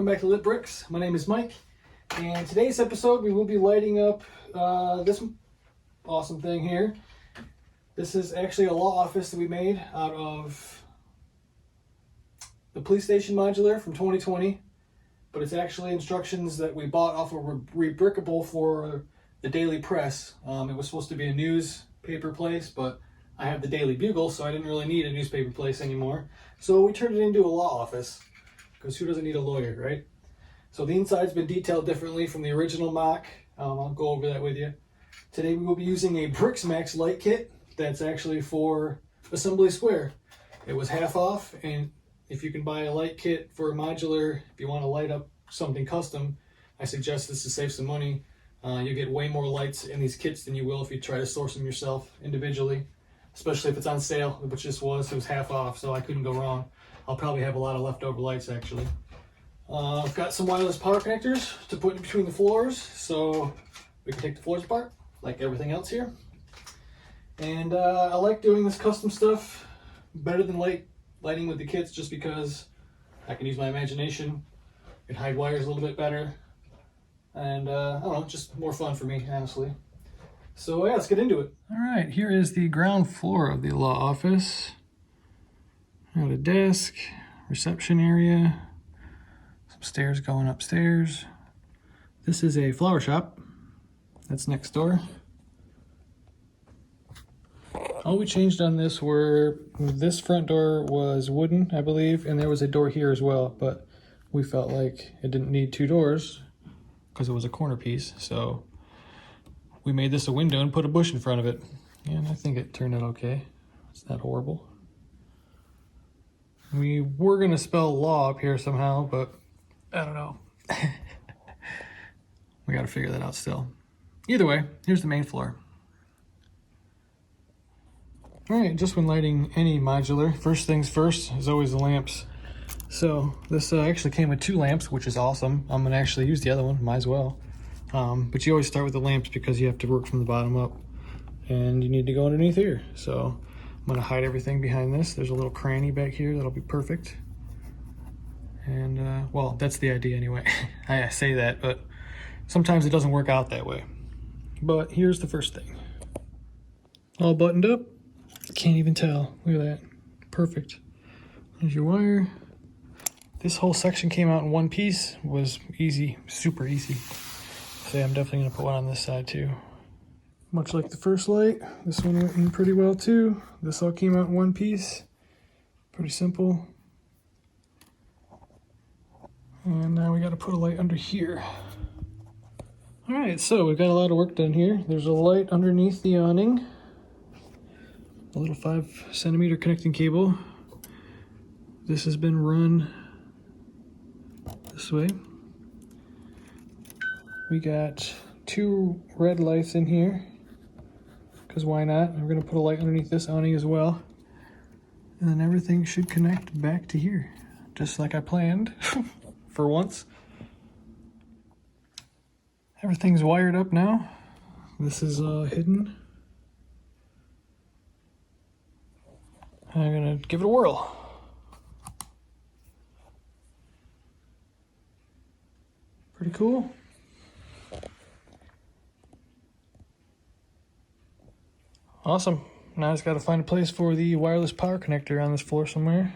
back to Lit Bricks. My name is Mike, and today's episode we will be lighting up this awesome thing here. This is actually a law office that we made out of the police station modular from 2020, but it's actually instructions that we bought off of Rebrickable for the Daily Press. It was supposed to be a newspaper place, but I have the Daily Bugle, so I didn't really need a newspaper place anymore. So we turned it into a law office, because who doesn't need a lawyer, right? So the inside's been detailed differently from the original mock. I'll go over that with you. Today we will be using a Bricks Max light kit that's actually for Assembly Square. It was half off, and if you can buy a light kit for a modular, if you want to light up something custom, I suggest this to save some money. You get way more lights in these kits than you will if you try to source them yourself individually, especially if it's on sale, which this was. It was half off, so I couldn't go wrong. I'll probably have a lot of leftover lights actually. I've got some wireless power connectors to put in between the floors so we can take the floors apart like everything else here. And I like doing this custom stuff better than lighting with the kits, just because I can use my imagination and hide wires a little bit better. And I don't know, just more fun for me, honestly. So yeah, let's get into it. All right, here is the ground floor of the law office. Got a desk, reception area, some stairs going upstairs. This is a flower shop that's next door. All we changed on this were this front door was wooden, I believe, and there was a door here as well, but we felt like it didn't need two doors because it was a corner piece, so we made this a window and put a bush in front of it, and I think it turned out okay. It's not horrible. We were gonna spell law up here somehow, but I don't know. We gotta figure that out still. Either way, here's the main floor. All right, just when lighting any modular, first things first is always the lamps. So this actually came with 2 lamps, which is awesome. I'm gonna actually use the other one, might as well. But you always start with the lamps because you have to work from the bottom up, and you need to go underneath here. So I'm gonna hide everything behind this. There's a little cranny back here that'll be perfect. And well, that's the idea anyway. I say that, but sometimes it doesn't work out that way. But here's the first thing. All buttoned up. Can't even tell. Look at that. Perfect. There's your wire. This whole section came out in one piece. Was easy, super easy. So yeah, I'm definitely gonna put one on this side too. Much like the first light, this one went in pretty well too. This all came out in one piece. Pretty simple. And now we gotta put a light under here. All right, so we've got a lot of work done here. There's a light underneath the awning. A little 5-centimeter connecting cable. This has been run this way. We got 2 red lights in here, because why not? We're gonna put a light underneath this awning as well. And then everything should connect back to here, just like I planned, for once. Everything's wired up now. This is hidden. I'm gonna give it a whirl. Pretty cool. Awesome. Now I just gotta find a place for the wireless power connector on this floor somewhere.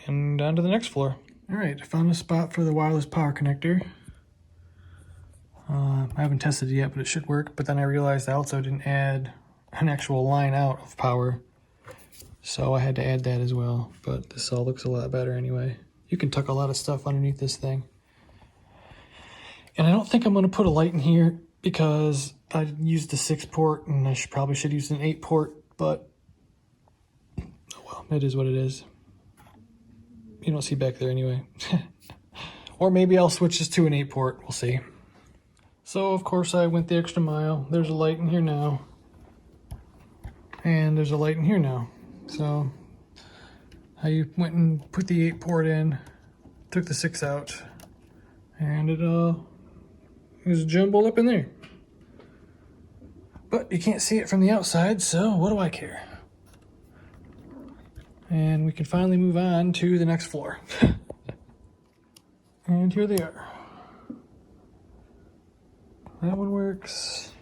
And on to the next floor. All right, I found a spot for the wireless power connector. I haven't tested it yet, but it should work. But then I realized I also didn't add an actual line out of power, so I had to add that as well. But this all looks a lot better anyway. You can tuck a lot of stuff underneath this thing. And I don't think I'm gonna put a light in here because I used the 6-port and I probably should use an 8-port, but oh well, it is what it is. You don't see back there anyway. Or maybe I'll switch this to an 8-port, we'll see. So of course I went the extra mile. There's a light in here now. And there's a light in here now. So I went and put the 8-port in, took the 6 out, and it was jumbled up in there. But you can't see it from the outside, so what do I care? And we can finally move on to the next floor. And here they are. That one works.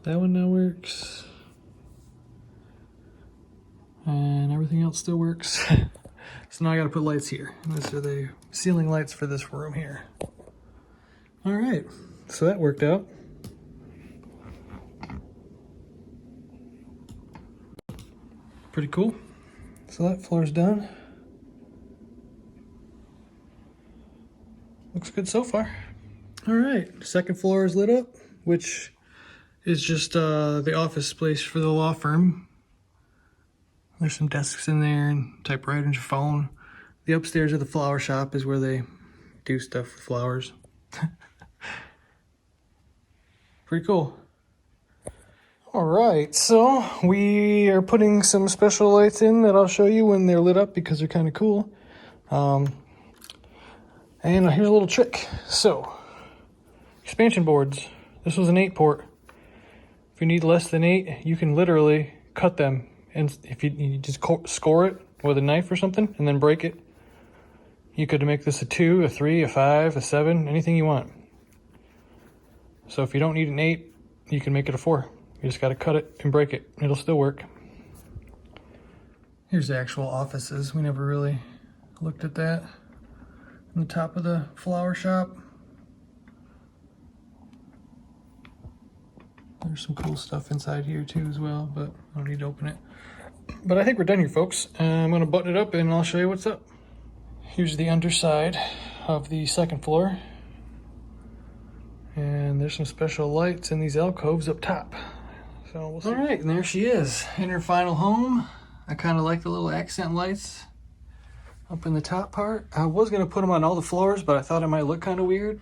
That one now works. And everything else still works. So now I gotta put lights here. These are the ceiling lights for this room here. All right, so that worked out. Pretty cool. So that floor's done. Looks good so far. All right, second floor is lit up, which is just the office place for the law firm. There's some desks in there and typewriters, phone. The upstairs of the flower shop is where they do stuff with flowers. Pretty cool. All right, so we are putting some special lights in that I'll show you when they're lit up because they're kind of cool. And here's a little trick. So, expansion boards. This was an 8-port. If you need less than 8, you can literally cut them. And if you just score it with a knife or something and then break it, you could make this a 2, a 3, a 5, a 7, anything you want. So if you don't need an 8, you can make it a 4. You just got to cut it and break it. It'll still work. Here's the actual offices. We never really looked at that. On the top of the flower shop. There's some cool stuff inside here too as well, but I don't need to open it. But I think we're done here, folks. I'm going to button it up and I'll show you what's up. Here's the underside of the second floor. And there's some special lights in these alcoves up top. So we'll see. All right, and there she is in her final home. I kind of like the little accent lights up in the top part. I was going to put them on all the floors, but I thought it might look kind of weird.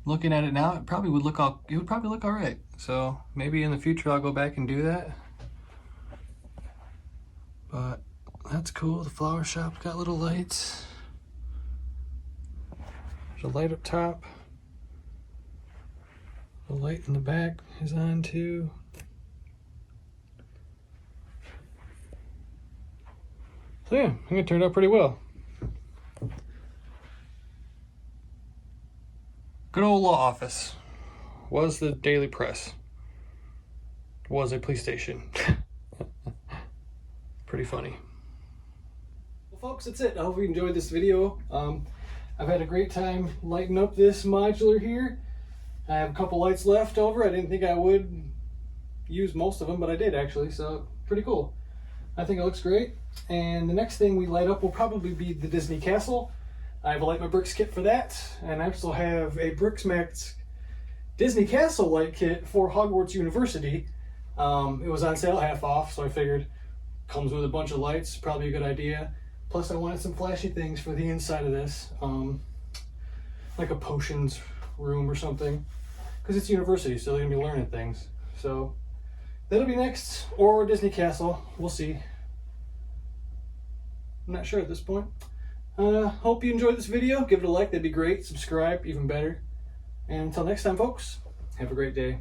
Looking at it now, it probably would look all right. So maybe in the future I'll go back and do that. But that's cool. The flower shop's got little lights. There's a light up top. The light in the back is on too. So yeah, I think it turned out pretty well. Good old law office. Was the Daily Press. Was a police station. Pretty funny. Well folks, that's it. I hope you enjoyed this video. I've had a great time lighting up this modular here. I have a couple lights left over. I didn't think I would use most of them, but I did actually, so pretty cool. I think it looks great. And the next thing we light up will probably be the Disney Castle. I have a Light My Bricks kit for that, and I also have a Bricksmax Disney Castle light kit for Hogwarts University. It was on sale half off, so I figured comes with a bunch of lights, probably a good idea. Plus I wanted some flashy things for the inside of this, like a potions room or something, because it's university, so they're gonna be learning things. So that'll be next, or Disney Castle, we'll see. I'm not sure at this point. Hope you enjoyed this video. Give it a like, that'd be great. Subscribe, even better. And until next time, folks, have a great day.